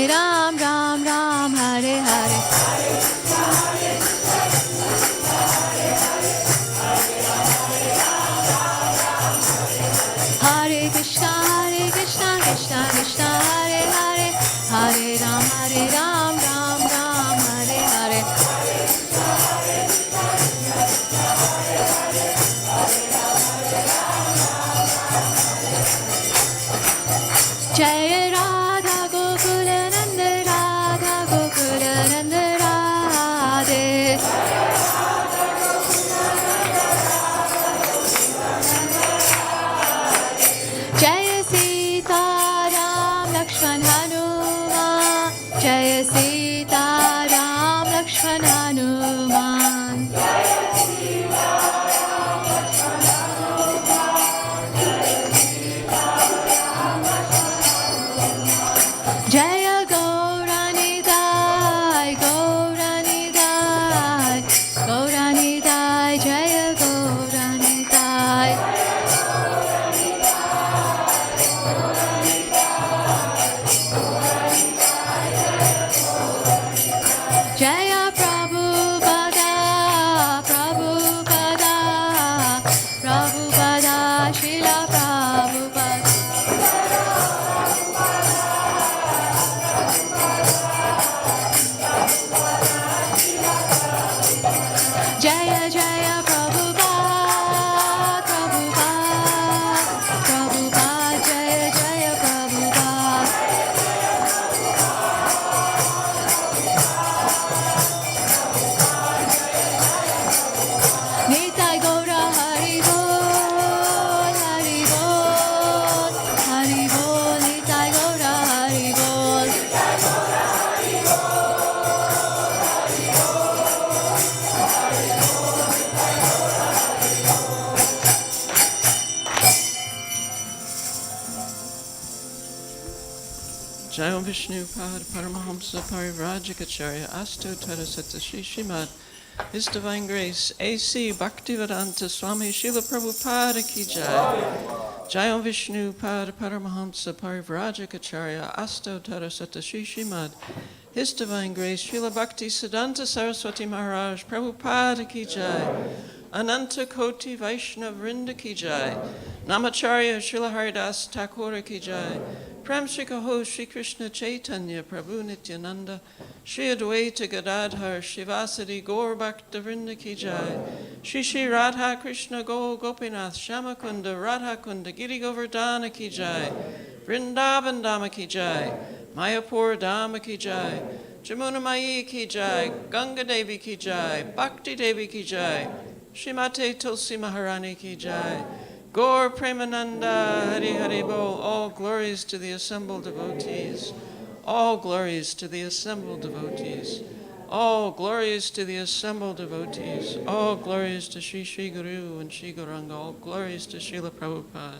Hare Ram, Ram Ram, Hare Hare. Hare Krishna, Krishna Krishna, Hare Hare. Hare Ram, Ram Ram, Hare Hare. Jai Radha Gokula Nanda, Radha Gokula Nanda Radhe. Jai Sita Ram Lakshman Hanuman, Jai Sita Ram Lakshman Hanuman. Jaya Gauranidai, Gauranidai, Gauranidai, Jaya Gauranidai. Jaya Prabhupada, Prabhupada, Prabhupada, Srila Prabhupada. Jaya Jaya Prabhupada, Prabhupada, Prabhupada, Jaya Jaya Prabhupada. Nitai Gaura Hari Bol, Hari Bol, Hari Bol, Nitai Gaura Hari Bol. Jai Vishnu Pad Paramahamsa Parivrajikacharya Asto Tadasata Shri Srimad His Divine Grace A.C. Bhaktivedanta Swami Srila Prabhupada Ki Jai. Jai Vishnu Pad Paramahamsa Parivrajikacharya Asto Tadasata Shri Srimad His Divine Grace Srila Bhakti Siddhanta Saraswati Maharaj Prabhupada Ki Jai. Ananta Koti Vaishnav Vrinda Ki Jai. Namacharya Srila Haridas Thakur Ki Jai. Prem Shri Kaho Shri Krishna Chaitanya Prabhu Nityananda Shri Advaita Gadadhar Shivasadi Gaur Bhakta Vrinda Ki Jai. Shri Shri Radha Krishna Go Gopinath Shamakunda Radha Kunda Giri Govardhana Ki Jai. Vrindavan Dhamma Ki Jai. Mayapur Dhamma Ki Jai. Jamuna Mayi Ki Jai. Ganga Devi Ki Jai. Bhakti Devi Ki Jai. Srimate Tulsi Maharani Ki Jai. Gaur Premananda Hari Hari Bol. All glories to the assembled devotees. All glories to the assembled devotees. All glories to the assembled devotees. All glories to Sri Sri Guru and Sri Gauranga. All glories to Srila Prabhupada.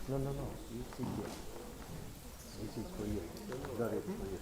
No, no, no. You sit here. This is for you. Got it for you.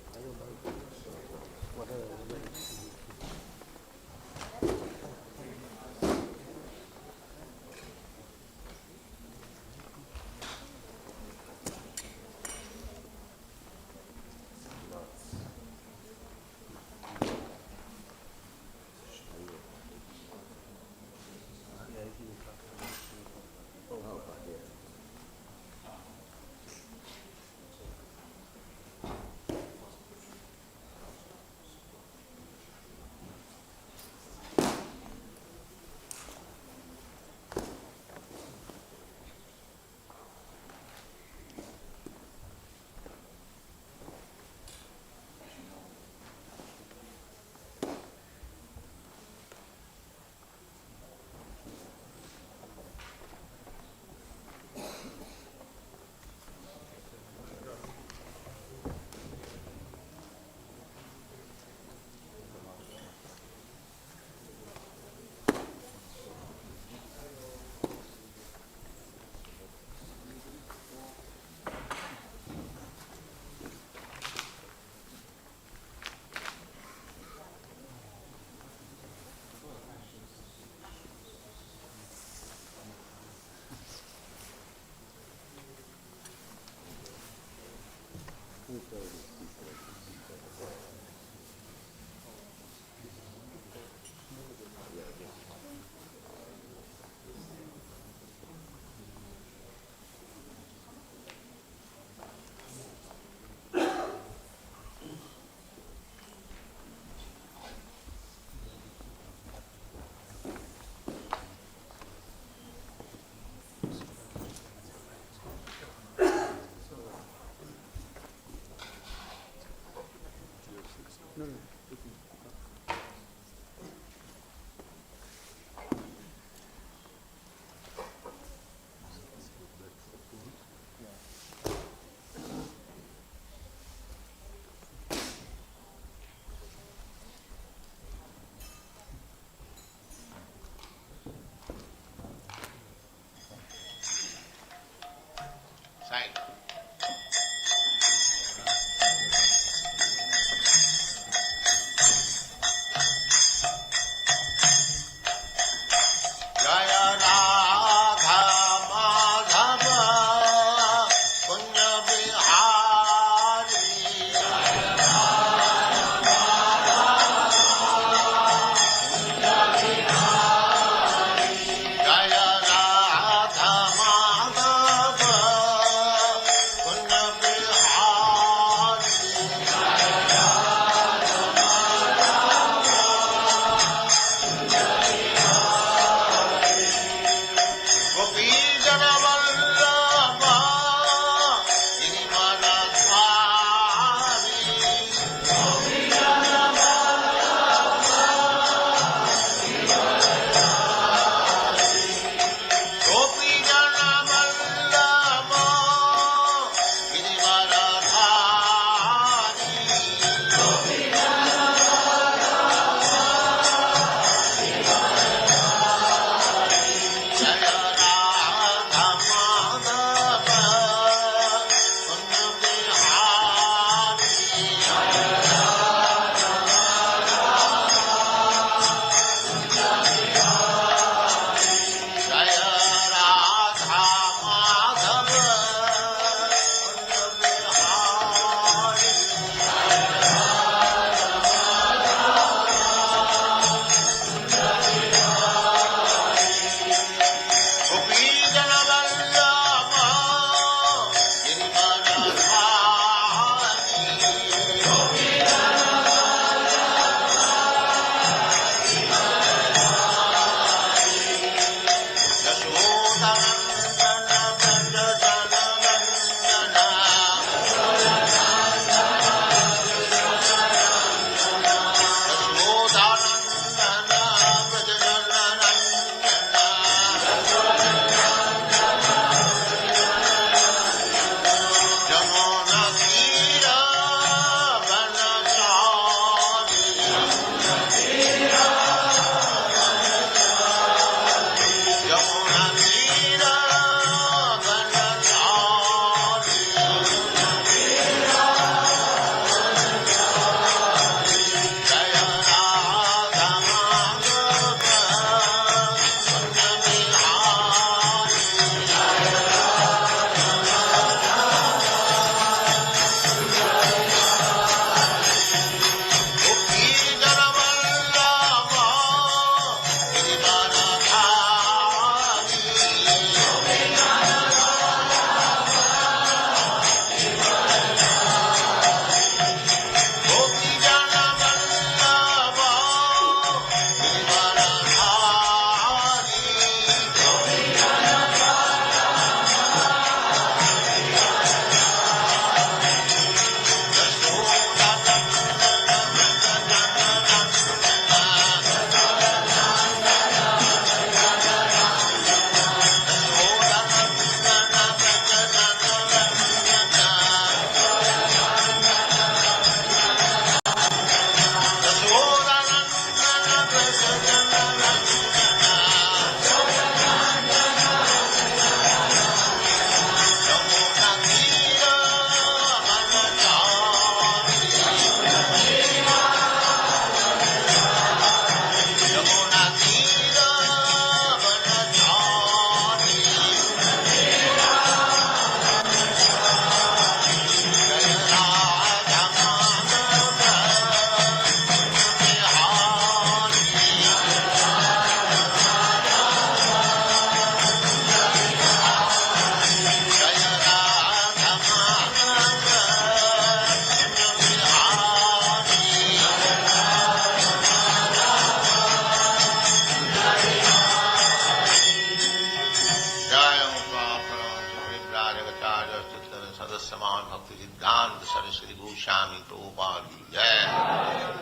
Vajanagacharya Sadasyaman Bhakti Siddhanta Saraswati Goswami Prabhupada ki jai.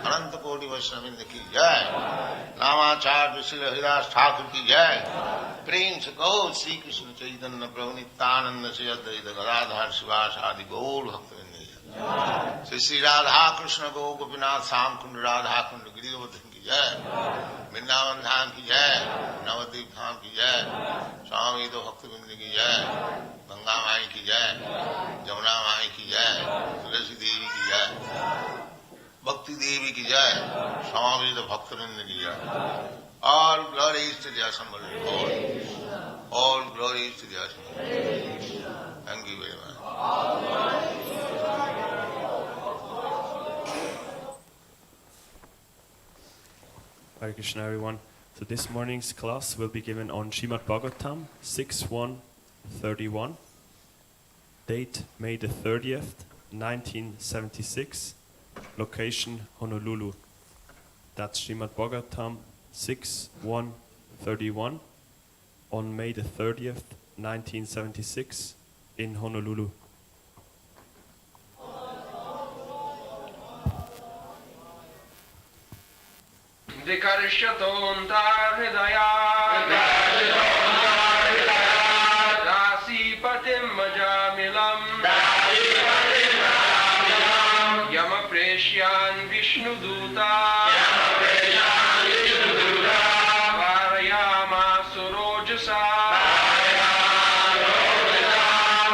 Ananta Koti Vaishnavinda ki jai. Namacharya Srila Haridas Thakur ki jai. Prem se Gaur Sri Krishna Chaitanya Prabhu Nityananda Sri Advaita Gadadhar Sivas Adi Gaur Bhaktivinoda ki jai. Sri Radha Krishna Gaur Gopinath Sam Kund Radha Kund Giridhardhan ki jai. Vrindavan Dham ki jai. Navadvip Dham ki jai. Swami Bhaktivinoda ki jai. Ganga माई की जय, जमुना माई की जय, तुलसी देवी की जय, भक्ति देवी की जय, स्वामी भक्तवृंद की जय. All glories to the assembled Lord. All glories to the assembled Lord. Thank you very much. Hare Krishna, everyone. So this morning's class will be given on Srimad Bhagavatam 6.1.31. Date May the 30th, 1976. Location Honolulu. That's Srimad Bhagavatam 6.1.31 on May the 30th, 1976 in Honolulu. Vikarshyatonta hridaya Dasipatim majamilam Yamapreshyan Vishnuduta Varayama Surojasa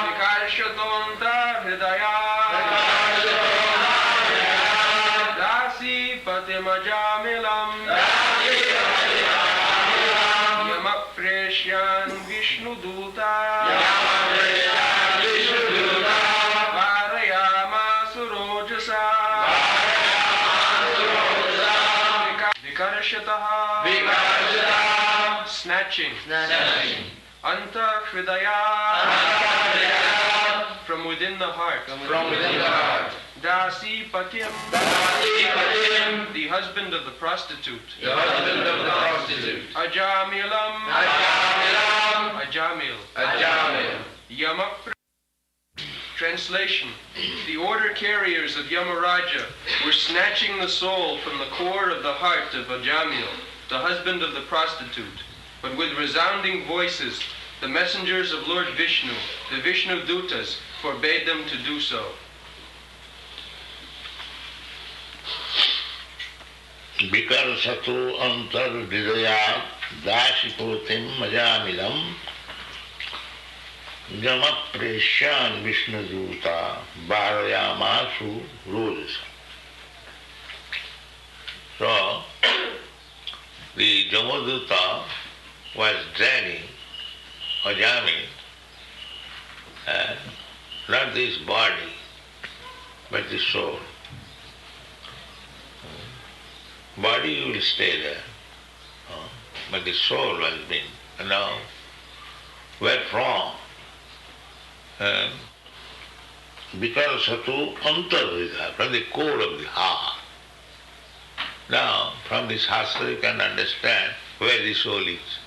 Vikarshyatonta hridaya Dasipatim majamilam Yamapreshyan Vishnuduta Varayama Surojasa Vikarshataha Snatching Anta Hridaya From within the heart Dasi Patim The husband of the prostitute Ajamilam Ajamil Yamapra. Translation. The order carriers of Yamaraja were snatching the soul from the core of the heart of Ajamil, the husband of the prostitute. But with resounding voices, the messengers of Lord Vishnu, the Vishnu Dutas, forbade them to do so. Vikarsatu antar hridaya dasipotim majamilam Yamapreshyan Vishnuduta Varayamasu Rojasa. So, the Jamaduta was dragging Ajami, not this body, but the soul. Body will stay there, but the soul has been. And now, where from? Because Satu Antarhridaya, from the core of the heart. Now, from this Shastra you can understand where the soul is.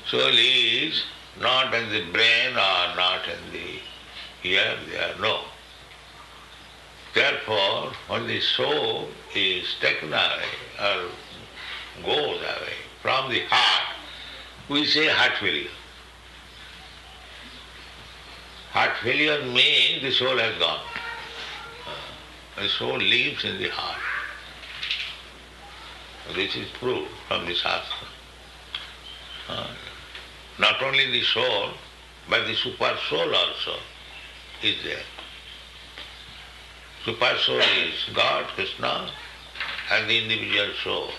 Soul is not in the brain or not in the here, there, no. Therefore, when the soul is taken away or goes away from the heart, we say heart failure. Heart failure means the soul has gone. The soul lives in the heart. This is proved from the Shastra. Not only the soul, but the super soul also is there. Super soul is God, Krishna, and the individual soul.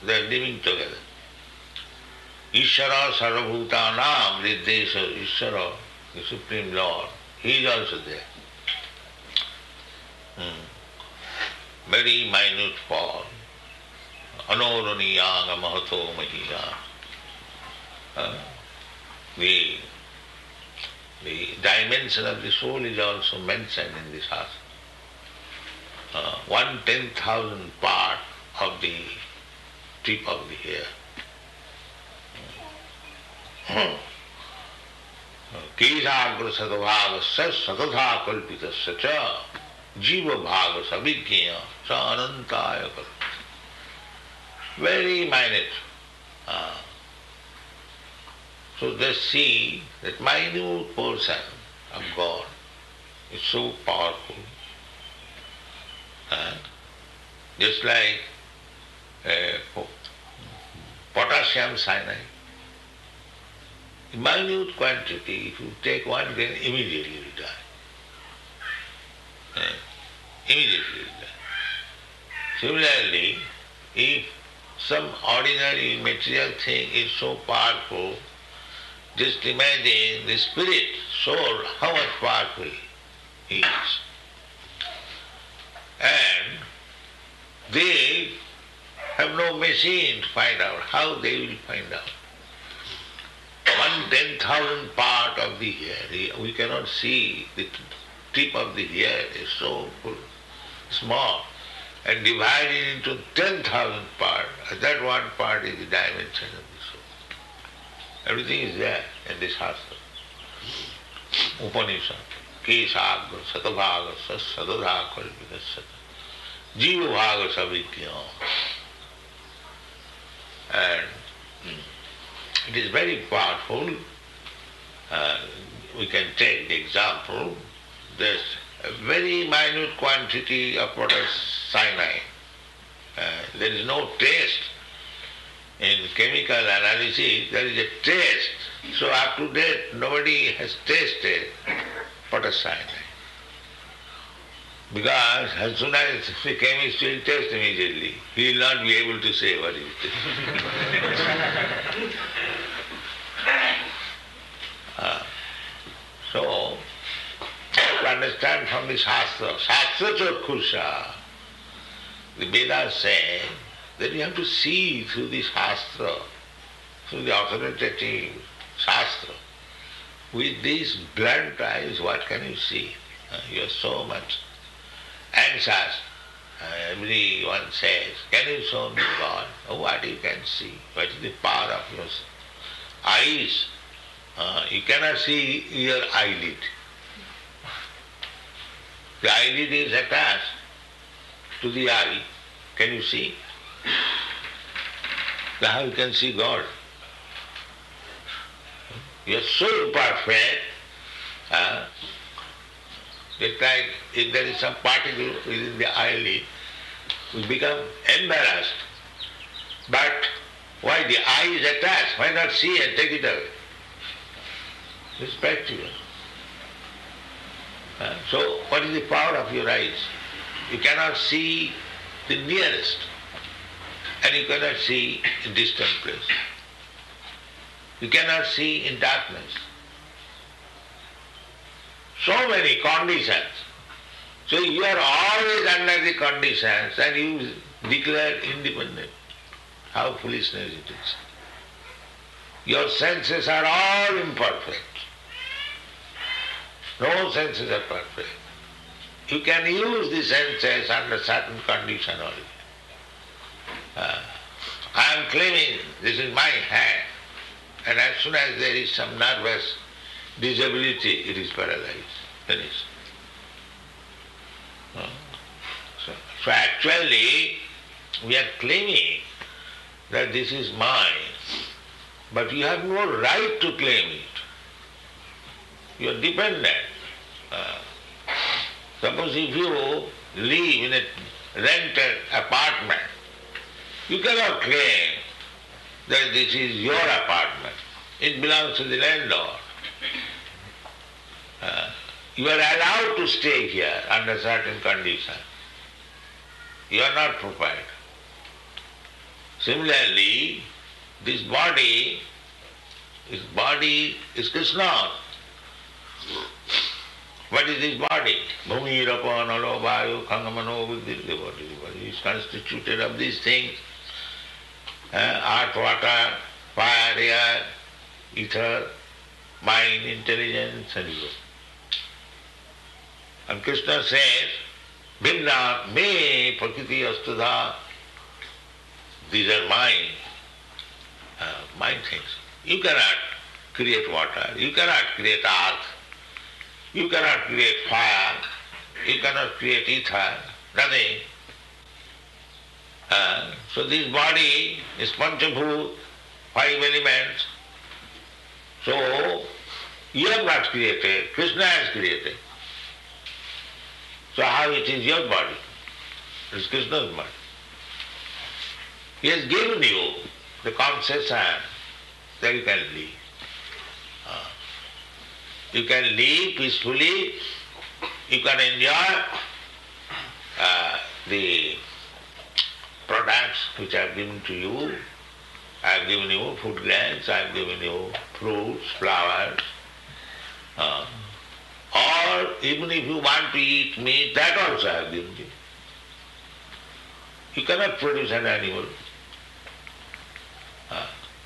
They are living together. Ishvara Sarvabhutanam, Riddhesa Ishvara, the Supreme Lord, He is also there. Very minute form. Anoraniyanga Mahato Mahiya. The dimension of the soul is also mentioned in this Shastra. 1/10,000 part of the tip of the hair. Kesagra sadavagasya satatha kalpitasya cha jiva bhaga savijñaya sa anantaya kalpita. Very minute. So they see that minute portion of God is so powerful. Just like potassium cyanide. In minute quantity, if you take one grain, immediately you die. Immediately you die. Similarly, if some ordinary material thing is so powerful, just imagine the spirit, soul, how much powerful he is. And they have no machine to find out. How they will find out? 1/10,000th part of the hair, we cannot see. The tip of the hair is so small and divided into 10,000 parts. That one part is the dimension of the soul. Everything is there in this Shastra. Upanishad. Kesagra satavaga sadadha kalpitasya jiva bhaga savijñaya. And it is very powerful. We can take the example. There's a very minute quantity of potassium cyanide. There is no taste. In chemical analysis, there is a taste. So up to date, nobody has tasted potassium cyanide. Because as soon as the chemist will taste immediately, he will not be able to say what it is. So, to understand from the Shastra, Shastra Chaksha, the Vedas say that you have to see through the Shastra, through the authoritative Shastra. With these blunt eyes, what can you see? You are so much anxious. Everyone says, can you show me God? What you can see? What is the power of your eyes? You cannot see your eyelid. The eyelid is attached to the eye. Can you see? How you can see God? You are so imperfect that like if there is some particle within the eyelid, we become embarrassed. But why the eye is attached? Why not see and take it away? It's practical. So what is the power of your eyes? You cannot see the nearest and you cannot see in distant place. You cannot see in darkness. So many conditions. So you are always under the conditions and you declare independent. How foolishness it is. Your senses are all imperfect. No senses are perfect. You can use the senses under certain condition only. I am claiming this is my hand, and as soon as there is some nervous disability, it is paralyzed, finished. So actually, we are claiming that this is mine, but you have no right to claim it. You are dependent. Suppose if you live in a rented apartment, you cannot claim that this is your apartment. It belongs to the landlord. You are allowed to stay here under certain conditions. You are not proprietor. Similarly, this body is Krishna. What is this body? Bhumi, Rapa, Nalo, Vayu, Khangamano, Buddhi, the body is constituted of these things. Earth, water, fire, air, ether, mind, intelligence, and ego. And Krishna says, Bhinna me prakriti astudha. These are mine things. You cannot create water, you cannot create earth, you cannot create fire, you cannot create ether, nothing. So this body is Panchabhut, 5 elements. So you have not created, Krishna has created. So how it is your body? It is Krishna's body. He has given you the concession that you can live. You can live peacefully, you can enjoy the products which I have given to you. I have given you food grains, I have given you fruits, flowers. Or even if you want to eat meat, that also I have given you. You cannot produce an animal.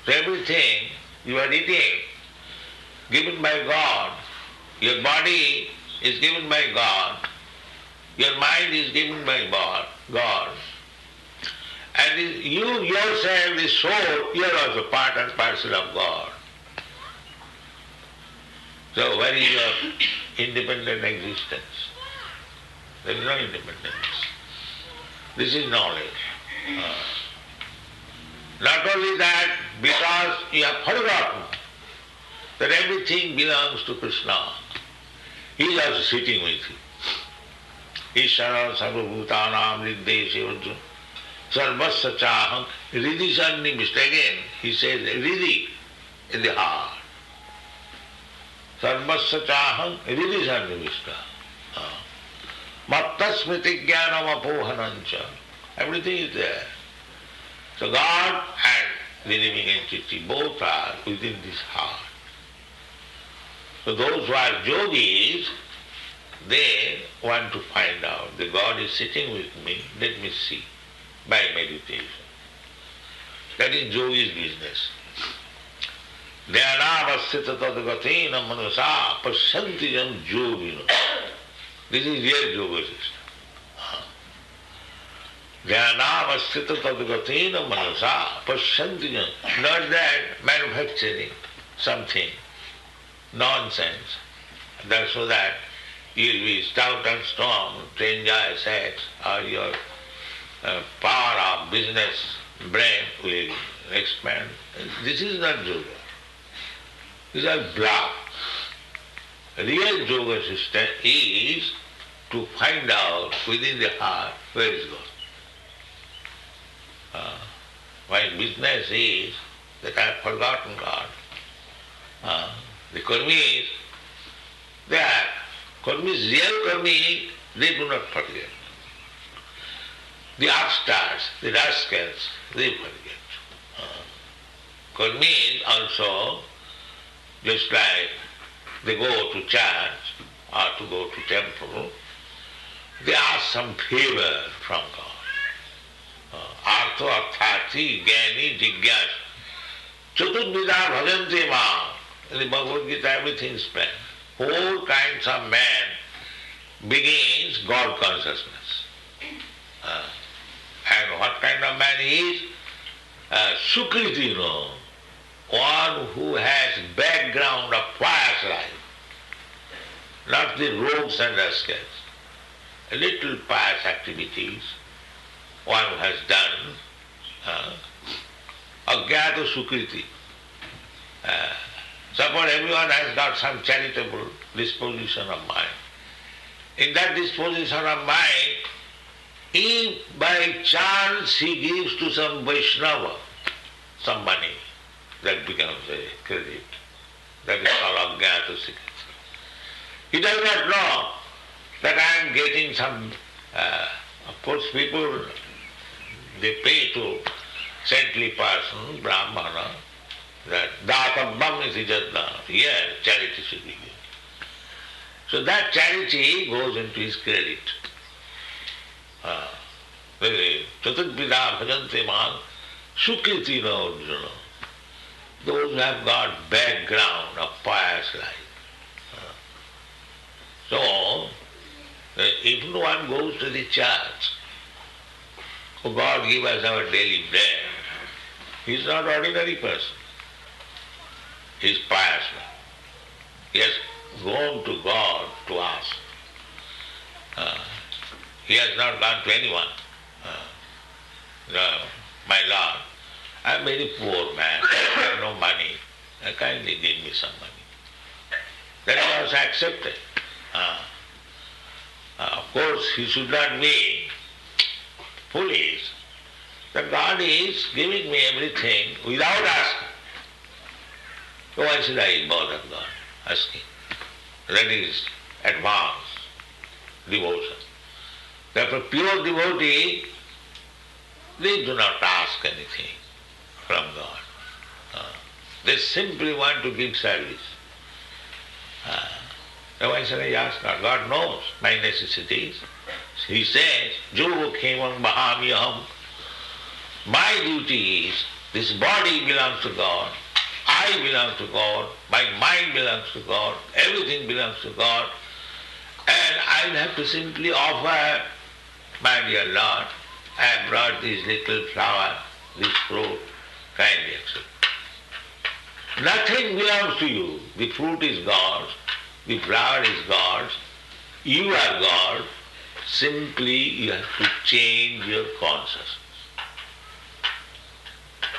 So everything you are eating, given by God. Your body is given by God. Your mind is given by God. And you yourself, the soul, you are also part and parcel of God. So where is your independent existence? There is no independence. This is knowledge. Not only that, because you have forgotten that everything belongs to Krishna. He is also sitting with you. Ishara sarvabhutanam riddhesya sarvasya chaham riddhi sannivishta. Again, he says riddhi in the heart. Sarvasya chaham riddhi sannivishta. Matta smriti jnanam apohanancha. Everything is there. So God and the living entity both are within this heart. So those who are yogis, they want to find out that God is sitting with me, let me see, by meditation. That is yogi's business. Dhyanavasthita tadgatina manasa pasyantijam yogino. This is real yoga system. Dhyanavasthita tadgatina manasa pasyantijam. Not that manufacturing something. Nonsense. That's so that you will be stout and strong to enjoy sex, or your power of business brain will expand. This is not yoga. These are bluff. Real yoga system is to find out within the heart where is God. My business is that I have forgotten God. The karmis, they are karmis, real karmis, they do not forget. The upstarts, the rascals, they forget. Karmis also, just like they go to church or to go to temple, they ask some favor from God. Artha arthati jnani jigyas chaturvida bhajante ma. In the Bhagavad Gita, everything is planned. 4 kinds of man begins God consciousness. And what kind of man he is? Sukriti, one who has background of pious life, not the rogues and rascals. A little pious activities one who has done, agyata sukriti. Suppose everyone has got some charitable disposition of mind. In that disposition of mind, if by chance he gives to some Vaishnava some money, that becomes a credit. That is called Ajnata Sikhati. He does not know that I am getting some, of course people, they pay to saintly person, Brahmana, that Dātabam is jadna. Yes, charity should be given. So that charity goes into his credit. Chaturvida bhajante man sukriti na arjuna. Those who have got background of pious life. So, if no one goes to the church, oh God give us our daily bread, he is not ordinary person. He is pious man. He has gone to God to ask. He has not gone to anyone. No, my Lord, I am very poor man, I have no money. Kindly give me some money. That is also accepted. Of course, he should not be foolish. That God is giving me everything without asking. So why should I bother God asking? That is advanced devotion. Therefore, pure devotee, they do not ask anything from God. They simply want to give service. So why shall I ask God? God knows my necessities. He says, Jo khemam mahamyaham. My duty is, this body belongs to God, I belong to God, my mind belongs to God, everything belongs to God, and I will have to simply offer, my dear Lord, I have brought this little flower, this fruit, kindly accept. Nothing belongs to you. The fruit is God's, the flower is God's, you are God, simply you have to change your consciousness.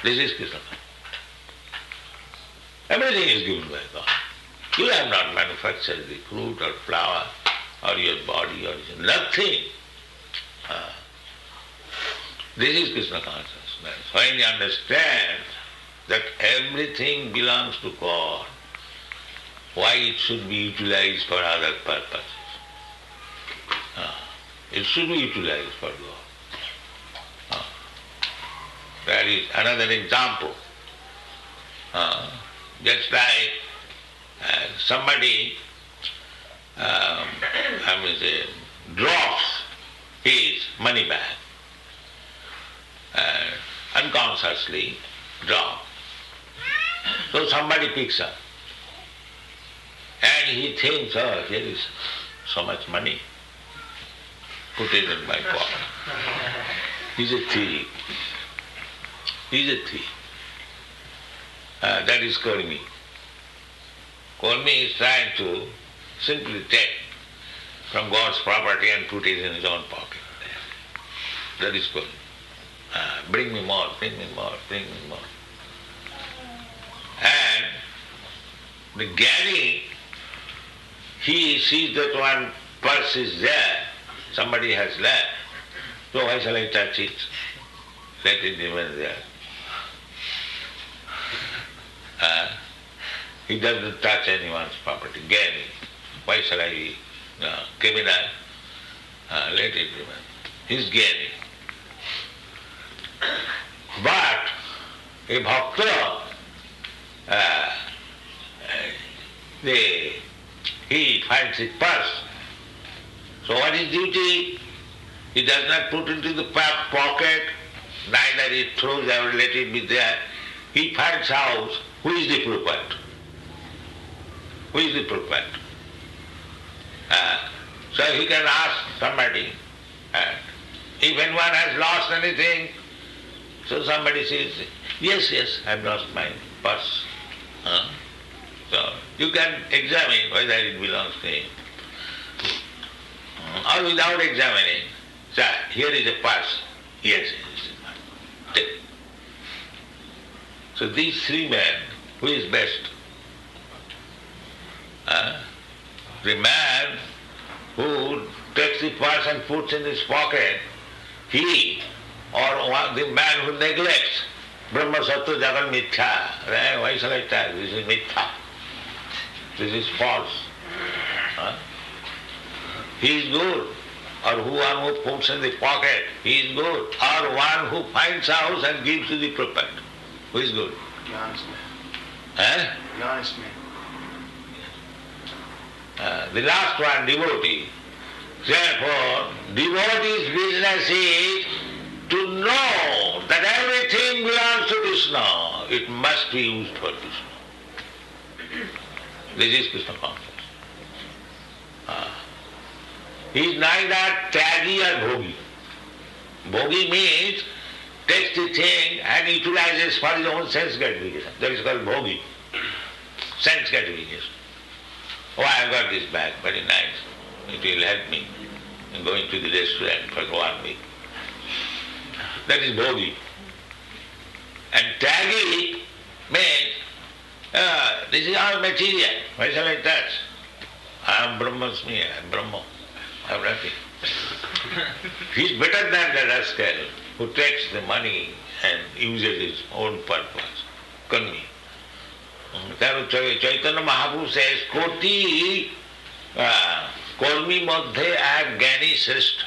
This is Krishna. Everything is given by God. You have not manufactured the fruit or flower or your body or nothing. This is Krishna consciousness. When you understand that everything belongs to God, why it should be utilized for other purposes? It should be utilized for God. That is another example. Just like somebody drops his money bag, unconsciously drop. So somebody picks up and he thinks, oh, here is so much money, put it in my pocket. He's a thief. He's a thief. That is Kurmi. Kurmi is trying to simply take from God's property and put it in his own pocket. That is Kurmi. Bring me more, bring me more, bring me more. And the Jnani, he sees that one purse is there, somebody has left, so why shall I touch it? Let it remain there. He doesn't touch anyone's property. Jnani, why shall I be criminal? Let it remain. He's Jnani. But a bhakta, he finds his purse. So what is duty? He does not put into the pocket, neither he throws away, let it be there. He finds out who is the proprietor. Who is the proprietor? So he can ask somebody. If anyone has lost anything, so somebody says, yes, I have lost my purse. So you can examine whether it belongs to him. Or without examining, sir, here is a purse. Yes, it is mine. Take it. So these three men, who is best? The man who takes the purse and puts in his pocket, he, or the man who neglects, Brahma Sattva Jagat Mithya. Why shall I tell? This is Mithya. This is false. He is good. Or one who puts in the pocket, he is good. Or one who finds a house and gives to the proprietor. Who is good? The honest Eh? man. The honest man. The last one, devotee. Therefore, devotee's business is to know that everything belongs to Krishna. It must be used for Krishna. This is Krishna consciousness. He is neither tyagi or bhogi. Bhogi means takes the thing and utilizes for his own sense gratification. That is called bhogi. sense gratification. Oh, I've got this bag, very nice. It will help me in going to the restaurant for 1 week. That is bhogi. And tyagi means, this is all material. Why shall I touch? I am Brahmasmi, I am Brahma. I have nothing. He is better than the rascal who takes the money and uses his own purpose. Karmi. Chaitanya Mahaprabhu says, Koti Kormi Madhe I Gyani Srishta.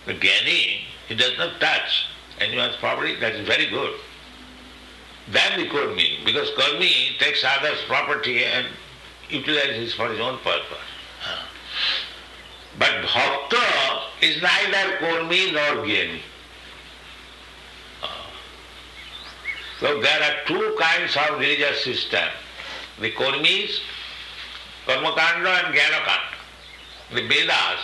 The Gyani, he does not touch anyone's property, that is very good. Than the Kormi, because Kormi takes others' property and utilizes for his own purpose. But Bhakta is neither Kormi nor Gyani. So there are two kinds of religious system. The Kormis, Karmakanda and Jnanakanda. The Vedas,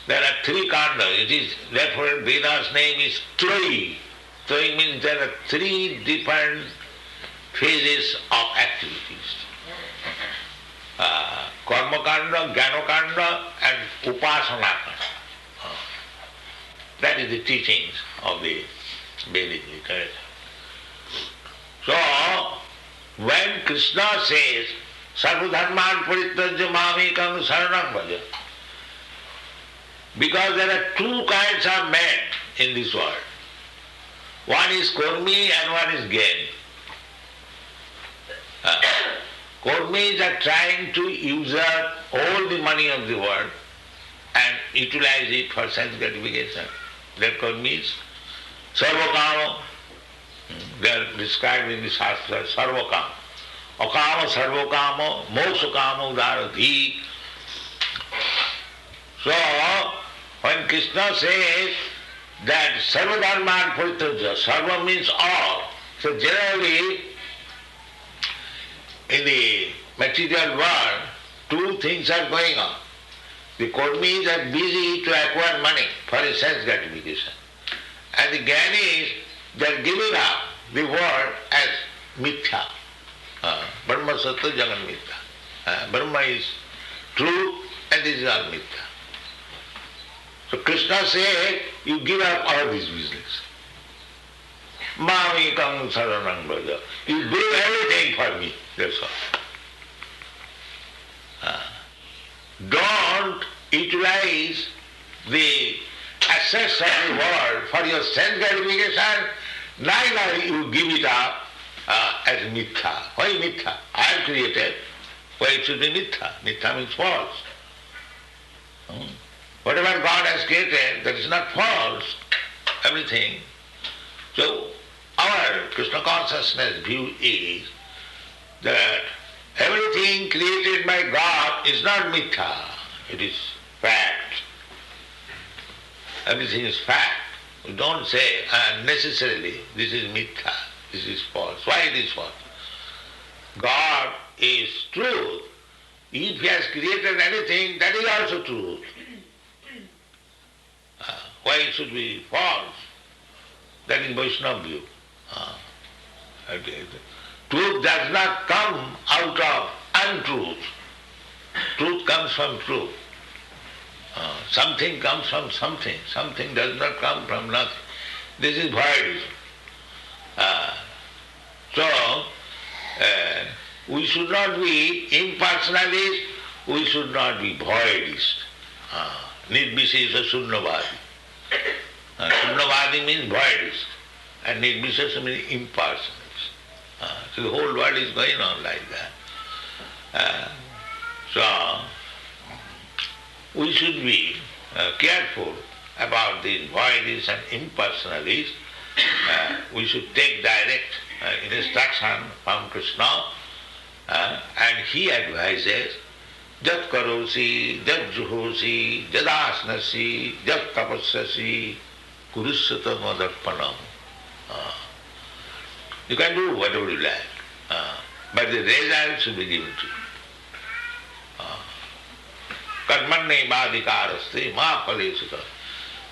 there are three kandas. It is therefore Veda's name is Troyi. Troyi means there are three different phases of activities. Karmakanda, Jnanakanda and Upasanakanda. That is the teachings of the Vedic literature. So, when Krishna says, Sarvadharman parityajya mamekam saranam bhaja, because there are two kinds of men in this world. One is Kormi and one is Gyani. Kormis are trying to usurp all the money of the world and utilize it for sense gratification. They are Kormis. Sarvakama, they are described in the Shastra, Sarvakama. Akama, Sarvakama, Moksakama, Udaradhi. So, when Krishna says that Sarvadharman parityajya, Sarva means all. So generally, in the material world, two things are going on. The Kormis are busy to acquire money for a sense gratification. And the Jnanis, they are giving up the world as mithya. Brahma Sattva Jagan Mithya. Brahma is true and this is all mithya. So Krishna said, you give up all this business. Mamekam saranam bhaja. You do everything for me, that's all. Don't utilize the assets of the world for your sense gratification, neither you give it up as mithya. Why mithya? I have created. Why it should be mithya? Mithya means false. Whatever God has created, that is not false. Everything. So our Krishna consciousness view is that everything created by God is not mithya. It is fact. Everything is fact. We don't say necessarily this is mithya, this is false. Why it is false? God is truth. If He has created anything, that is also truth. Why it should be false? That is Vaishnava view. Truth does not come out of untruth. Truth comes from truth. Something comes from something. Something does not come from nothing. This is voidism. So, we should not be impersonalist, we should not be voidist. Nirvishesha Sunnavadi. Sunnavadi means voidist, and Nirvishesha means impersonalist. So the whole world is going on like that. So, we should be careful about these voidists and impersonalists. We should take direct instruction from Krishna, and He advises, Jat karosi, jat juhosi, jat asnasi, jat tapasyasi, kurusyata madarpanam. You can do whatever you like, but the result should be given to you. Karmanne madhikarasti ma palesita.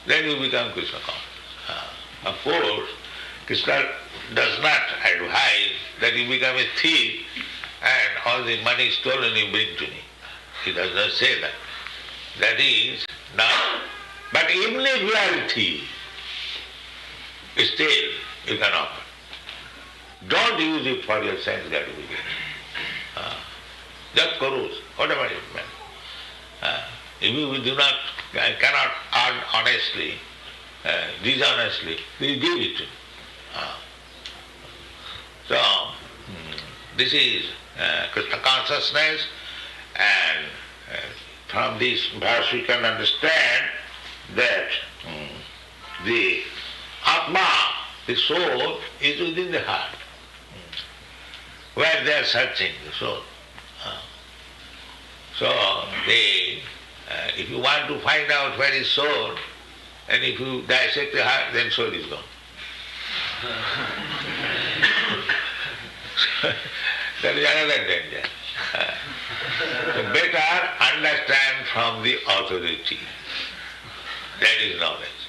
Then you become Krishna conscious. Of course, Krishna does not advise that you become a thief and all the money stolen you bring to me. He does not say that. That is not. But even if you are a thief, still you can offer. Don't use it for your sense gratification. Just korus, whatever it means. If you cannot earn honestly, dishonestly, you give it to me. So, this is Krishna consciousness, and from this verse we can understand that the Atma, the soul, is within the heart, where they are searching the soul. So, if you want to find out where is soul, and if you dissect the heart, then soul is gone. That is another danger. So better understand from the authority. That is knowledge.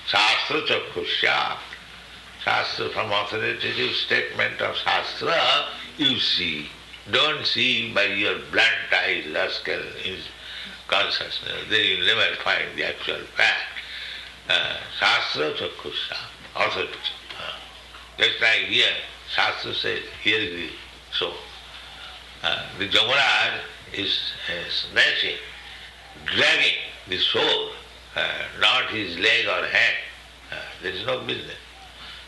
Shastra chakkhushya. Shastra, from authoritative statement of Shastra, you see. Don't see by your blunt eyes, rascal, in consciousness. Then you will never find the actual fact. Shastra chakkhushya, authority. Just like here, Shastra says, here is the soul. The Jamaraj is snatching, dragging the soul, not his leg or hand. There is no business.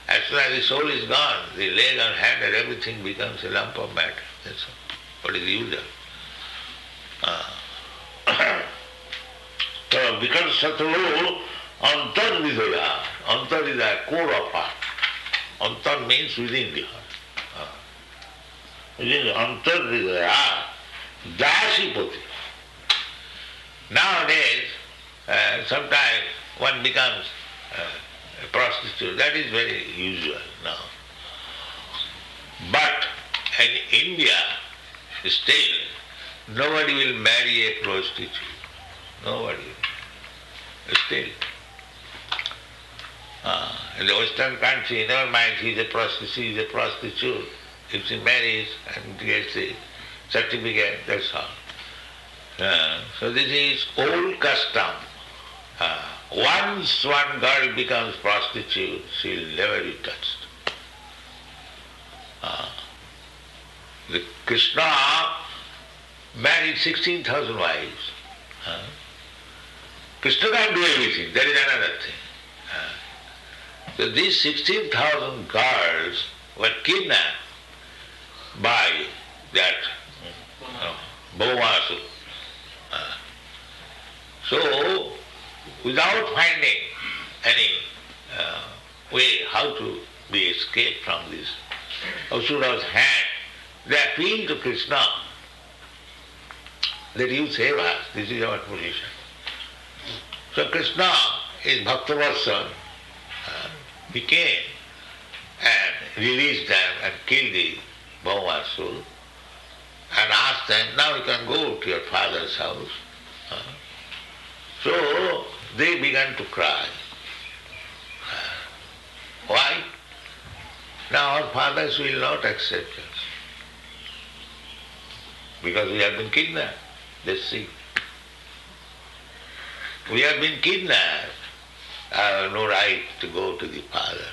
As soon as the soul is gone, the leg or hand and everything becomes a lump of matter. That's all. What is the use of? So, because Satru, Antar Vidaya, Antar is the core of heart. Antar means within the heart. Within the Antar Vidaya, Dasipati. Nowadays, sometimes one becomes a prostitute. That is very usual now. But in India, still, nobody will marry a prostitute. Nobody. Still. In the Western country, never mind, he is a prostitute. If she marries and gets a certificate, that's all. So this is old custom. Once one girl becomes prostitute, she will never be touched. The Krishna married 16,000 wives. Krishna can't do everything, that is another thing. So these 16,000 girls were kidnapped by that Bhavasu. So, without finding any way how to be escaped from this Asura's hand, they appeal to Krishna that you save us, this is our position. So Krishna is Bhaktivedanta. He came and released them and killed the Bhavasu and asked them, now you can go to your father's house. So they began to cry. Why? Now our fathers will not accept us because we have been kidnapped. Let's see. We have been kidnapped. I have no right to go to the father.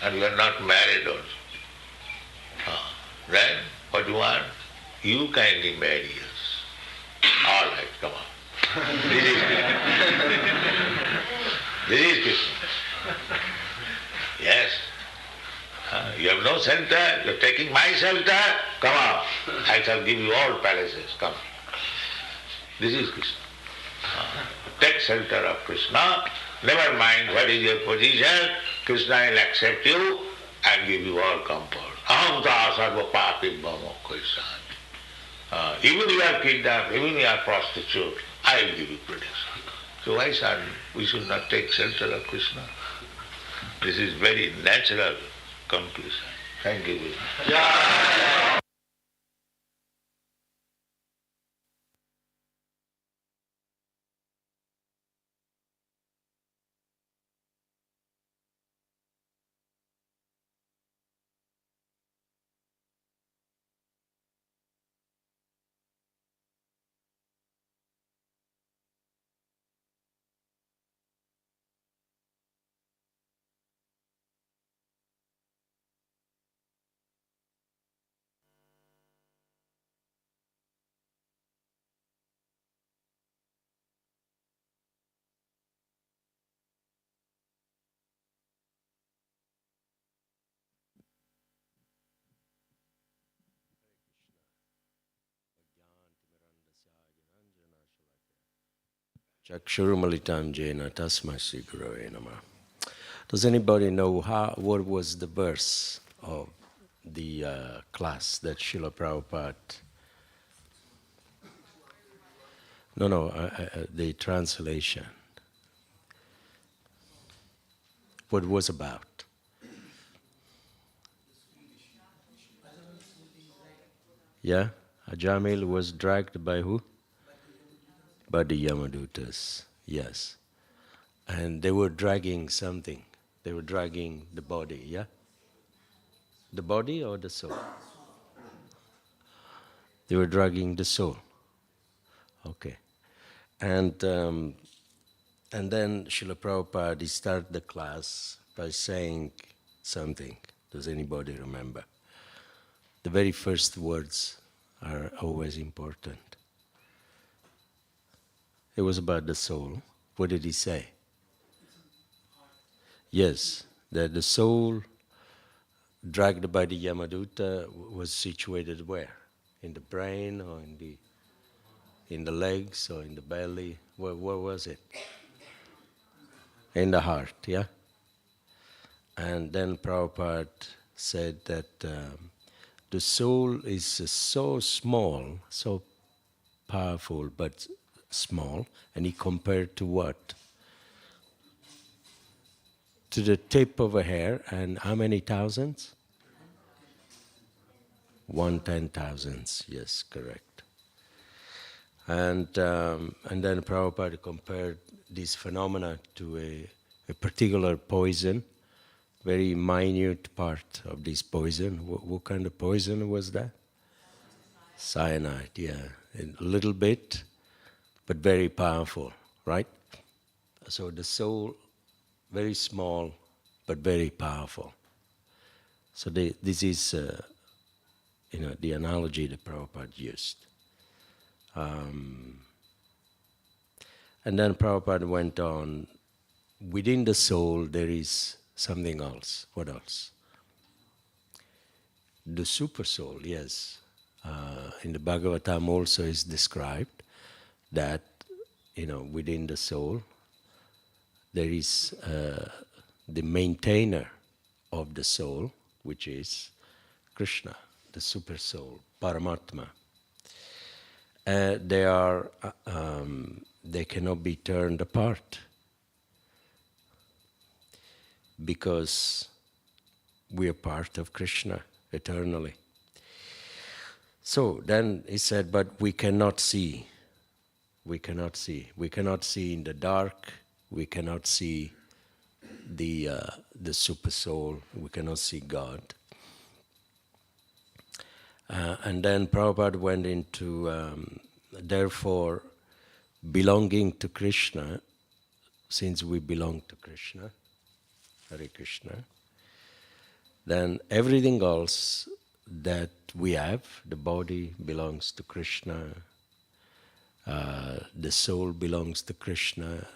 And we are not married also. Then what do you want? You kindly marry us. All right, come on. This is Krishna. This is Krishna. Yes. You have no shelter, you are taking my shelter, come on. I shall give you all palaces, come. This is Krishna. Take shelter of Krishna, never mind what is your position, Krishna will accept you and give you all comfort. Aham ta sarva papi bhamo Krishna. Even you are kidnapped, even you are prostitute, I will give you protection. So why we should not take shelter of Krishna? This is very natural conclusion. Thank you. Chakshurumalitam jena tasma Sri Gurave Namah. Does anybody know what was the verse of the class that Srila Prabhupada? No, the translation. What it was about? Yeah? Ajamil was dragged by who? By the Yamadutas, yes. And they were dragging something. They were dragging the body, yeah? The body or the soul? They were dragging the soul. Okay. And then Srila Prabhupada started the class by saying something. Does anybody remember? The very first words are always important. It was about the soul. What did he say? Yes, that the soul dragged by the Yamaduta was situated where? In the brain or in the legs or in the belly? Where was it? In the heart, yeah? And then Prabhupada said that the soul is so small, so powerful, but small, and he compared to what? To the tip of a hair, and how many thousands? 1/10,000, yes, correct. And then Prabhupada compared this phenomena to a particular poison, very minute part of this poison. What kind of poison was that? Cyanide, yeah. A little bit, but very powerful, right? So the soul, very small, but very powerful. So this is, the analogy that Prabhupada used. And then Prabhupada went on, within the soul there is something else. What else? The super soul, yes. In the Bhagavatam also is described that, within the soul there is the maintainer of the soul, which is Krishna, the super soul, Paramatma. They cannot be turned apart because we are part of Krishna eternally. So then he said, but we cannot see. We cannot see. We cannot see in the dark. We cannot see the super soul. We cannot see God. And then Prabhupada went into, therefore, belonging to Krishna, since we belong to Krishna, Hare Krishna, then everything else that we have, the body belongs to Krishna, the soul belongs to Krishna,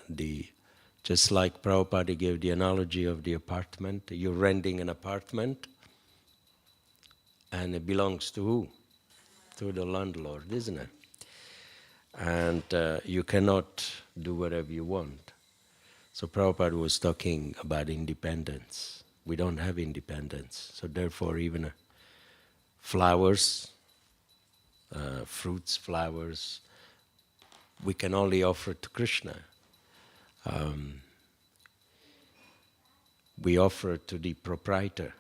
just like Prabhupada gave the analogy of the apartment, you're renting an apartment, and it belongs to who? To the landlord, isn't it? And you cannot do whatever you want. So Prabhupada was talking about independence. We don't have independence. So therefore even flowers, fruits, flowers, we can only offer to Krishna. We offer to the proprietor,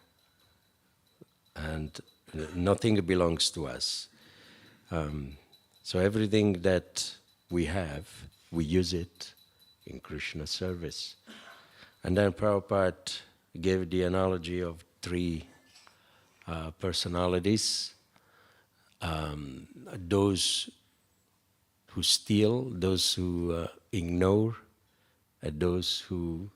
and nothing belongs to us. So everything that we have, we use it in Krishna's service. And then Prabhupada gave the analogy of three personalities. Those who steal, those who ignore, and those who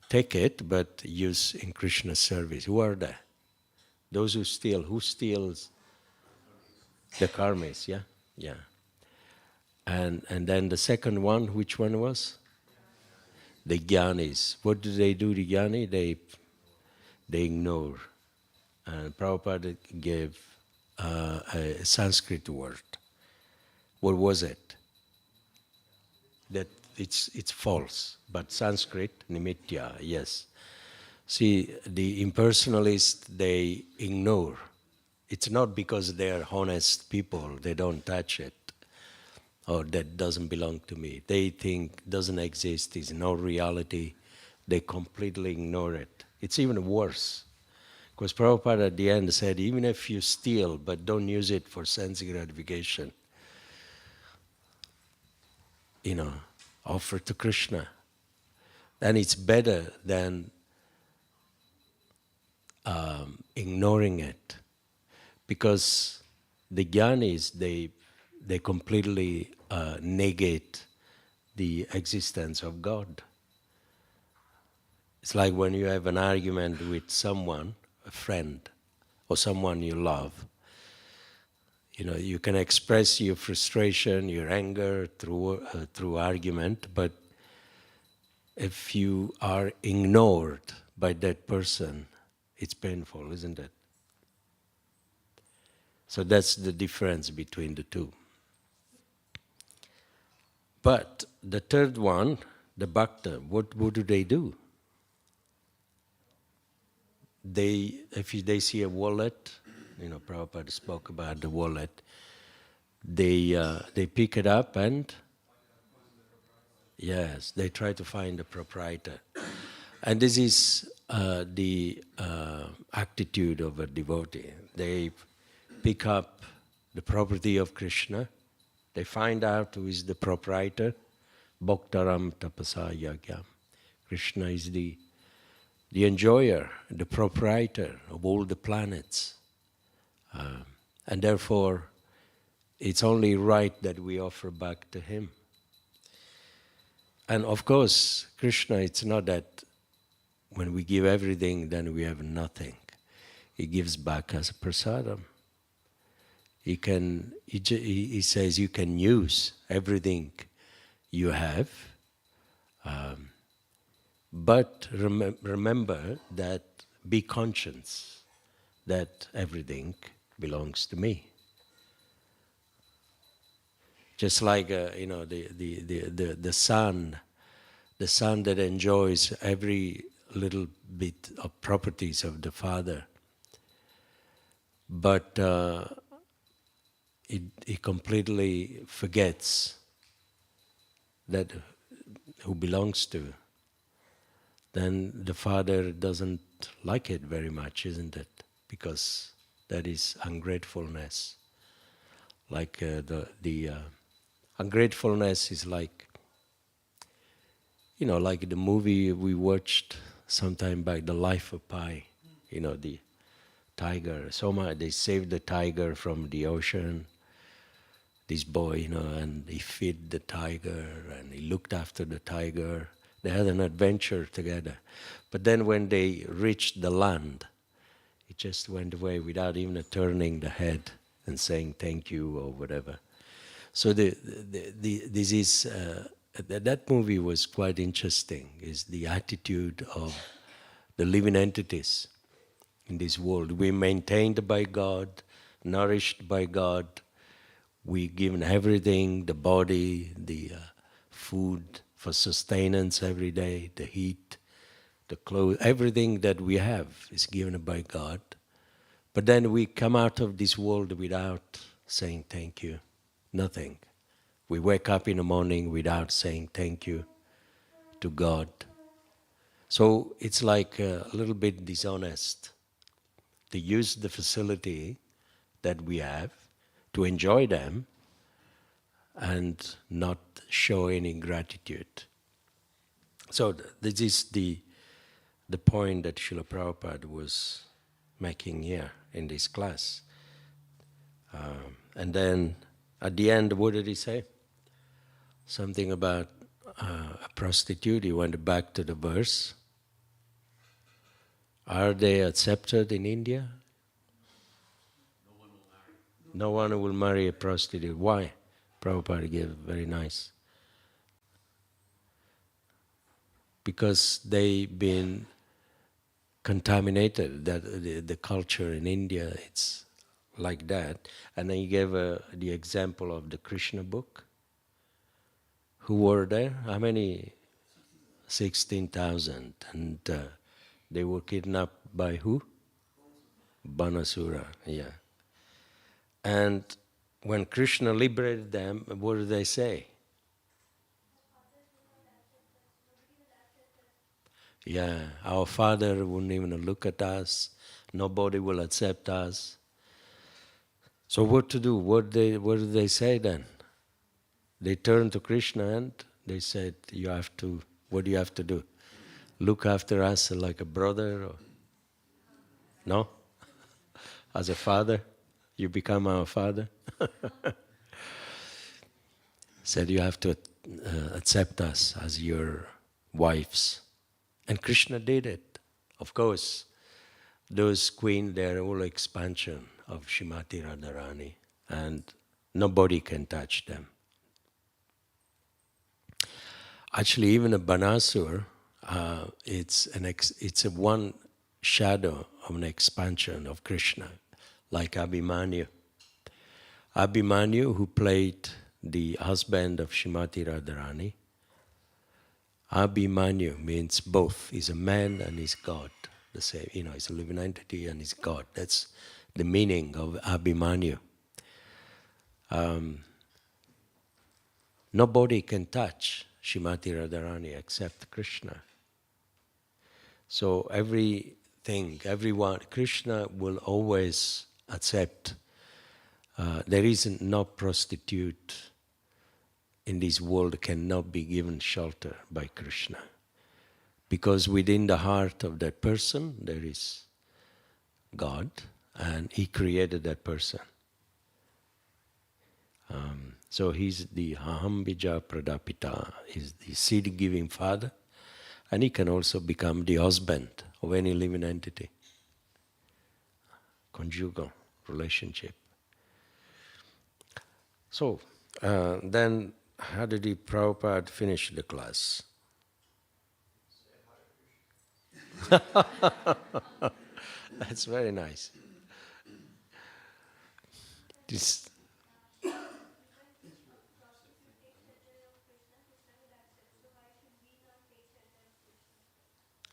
take it but use in Krishna's service. Who are they? Those who steal. Who steals? The karmis, yeah? Yeah. And then the second one, which one was? The jnanis. What do, the jnani? They ignore. And Prabhupada gave a Sanskrit word. What was it? that it's false. But Sanskrit, nimitya, yes. See, the impersonalists, they ignore. It's not because they are honest people, they don't touch it, or that doesn't belong to me. They think doesn't exist, is no reality. They completely ignore it. It's even worse. Because Prabhupada at the end said, even if you steal, but don't use it for sense gratification, offer to Krishna. Then it's better than ignoring it. Because the jnanis, they completely negate the existence of God. It's like when you have an argument with someone, a friend, or someone you love. You can express your frustration, your anger through argument, but if you are ignored by that person, it's painful, isn't it? So that's the difference between the two. But the third one, the bhakta, what do they do? If they see a wallet, Prabhupada spoke about the wallet, they pick it up and, yes, they try to find the proprietor. And this is the attitude of a devotee. They pick up the property of Krishna, they find out who is the proprietor, Bhoktaram Tapasa Yagyam. Krishna is the enjoyer, the proprietor of all the planets. And therefore, it's only right that we offer back to him. And of course, Krishna, it's not that when we give everything, then we have nothing. He gives back as a prasadam. He says you can use everything you have, but remember that, be conscious that everything belongs to me. Just like the son that enjoys every little bit of properties of the father, but he completely forgets that who belongs to. Then the father doesn't like it very much, isn't it? Because that is ungratefulness. Like the ungratefulness is like, like the movie we watched some time back, The Life of Pi. The tiger. They saved the tiger from the ocean. This boy, and he fed the tiger and he looked after the tiger. They had an adventure together. But then when they reached the land, he just went away without even turning the head and saying thank you or whatever. So this is that movie was quite interesting. Is the attitude of the living entities in this world. We're maintained by God, nourished by God. We're given everything: the body, the food for sustenance every day, the heat, the clothes. Everything that we have is given by God. But then we come out of this world without saying thank you. Nothing. We wake up in the morning without saying thank you to God. So it's like a little bit dishonest to use the facility that we have, to enjoy them, and not show any gratitude. So this is the point that Srila Prabhupada was making here in this class. And then at the end, what did he say? Something about a prostitute. He went back to the verse. Are they accepted in India? No one will marry a prostitute. Why? Prabhupada gave very nice. Because they've been contaminated. That the culture in India, it's like that. And then he gave the example of the Krishna book. Who were there? How many? 16,000. And they were kidnapped by who? Banasura, yeah. And when Krishna liberated them, what did they say? Yeah, our father wouldn't even look at us. Nobody will accept us. So what to do? What did they say then? They turned to Krishna and they said, "You have to. What do you have to do? Look after us like a brother, or no? As a father, you become our father." Said you have to accept us as your wives. And Krishna did it. Of course, those queens, they're all expansion of Srimati Radharani, and nobody can touch them. Actually, even a Banasur, it's a one shadow of an expansion of Krishna, like Abhimanyu. Abhimanyu, who played the husband of Srimati Radharani. Abhimanyu means both. He's a man and he's God. The same, he's a living entity and he's God. That's the meaning of Abhimanyu. Nobody can touch Srimati Radharani except Krishna. So everyone, Krishna will always accept. There is no prostitute in this world cannot be given shelter by Krishna. Because within the heart of that person there is God, and He created that person. So He's the Aham Bija Pradapita, He's the seed-giving father, and He can also become the husband of any living entity. Conjugal relationship. So, then how did the Prabhupada finish the class? That's very nice.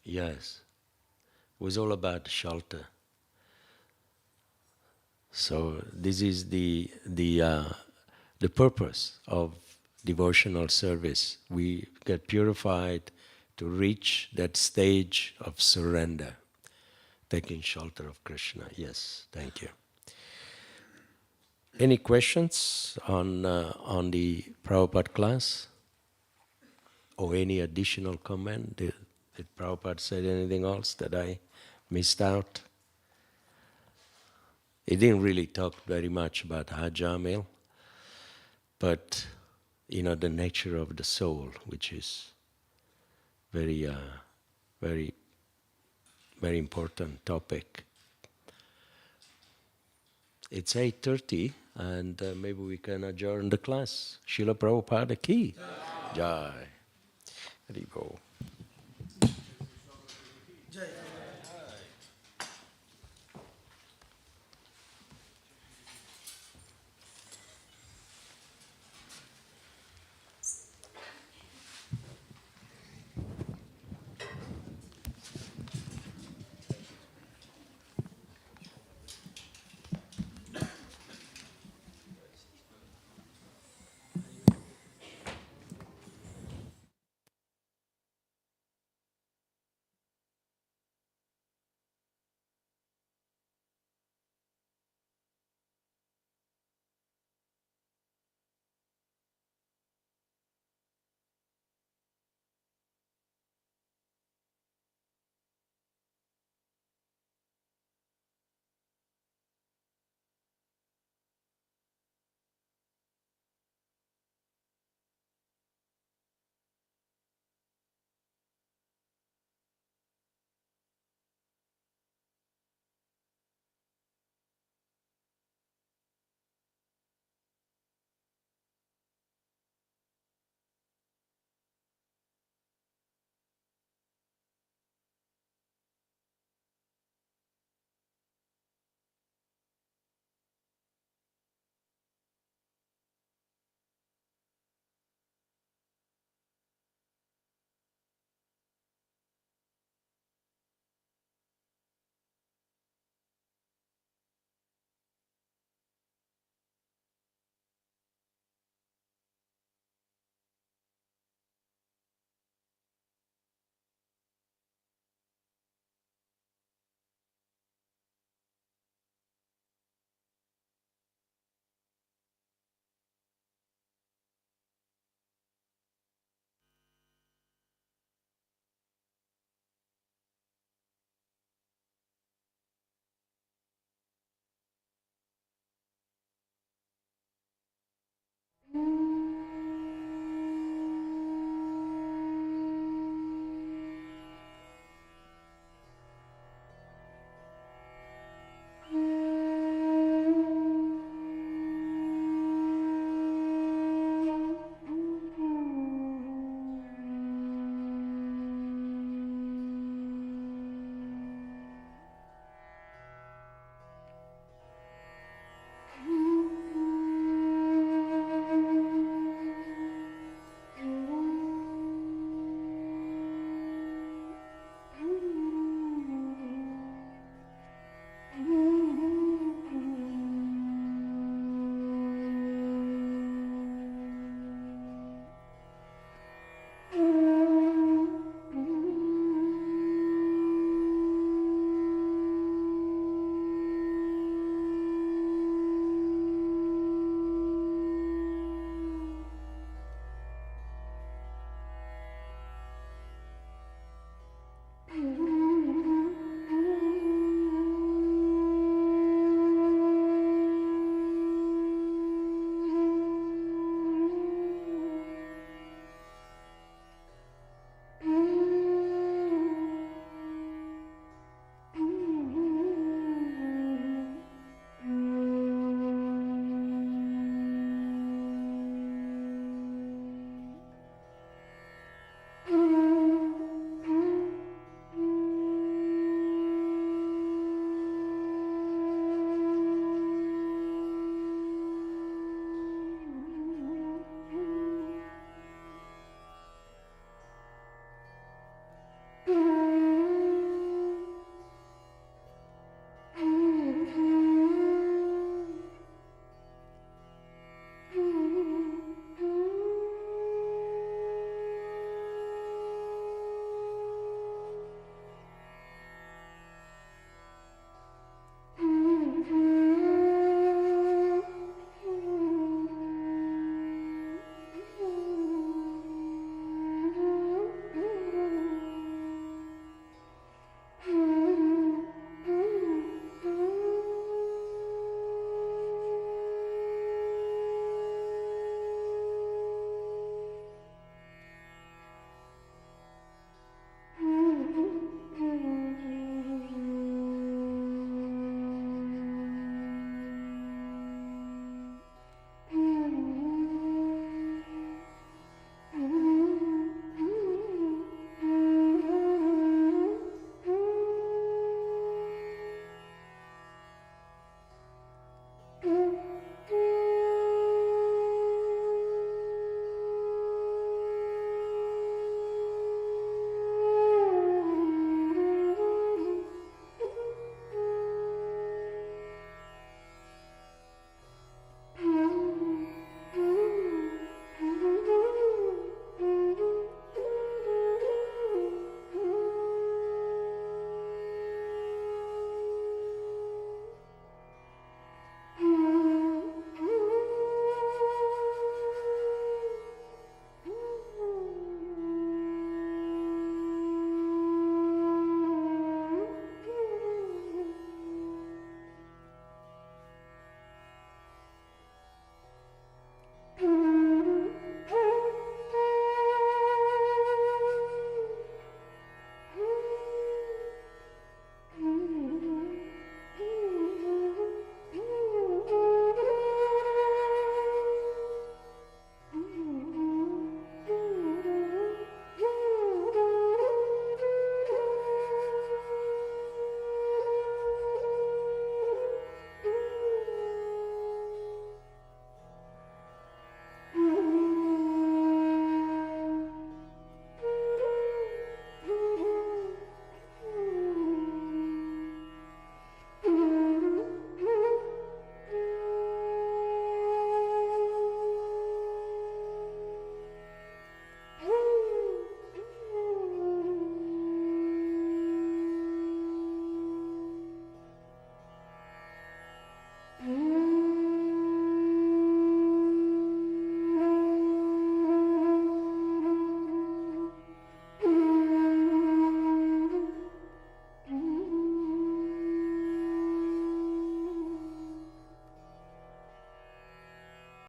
Yes, it was all about shelter. So this is the purpose of devotional service. We get purified to reach that stage of surrender, taking shelter of Krishna. Yes, thank you. Any questions on the Prabhupada class? Or any additional comment? Did Prabhupada say anything else that I missed out? He didn't really talk very much about Hajamil, but the nature of the soul, which is very, very, very important topic. It's 8:30, and maybe we can adjourn the class. Srila Prabhupada Ki Jai. Hari Bol.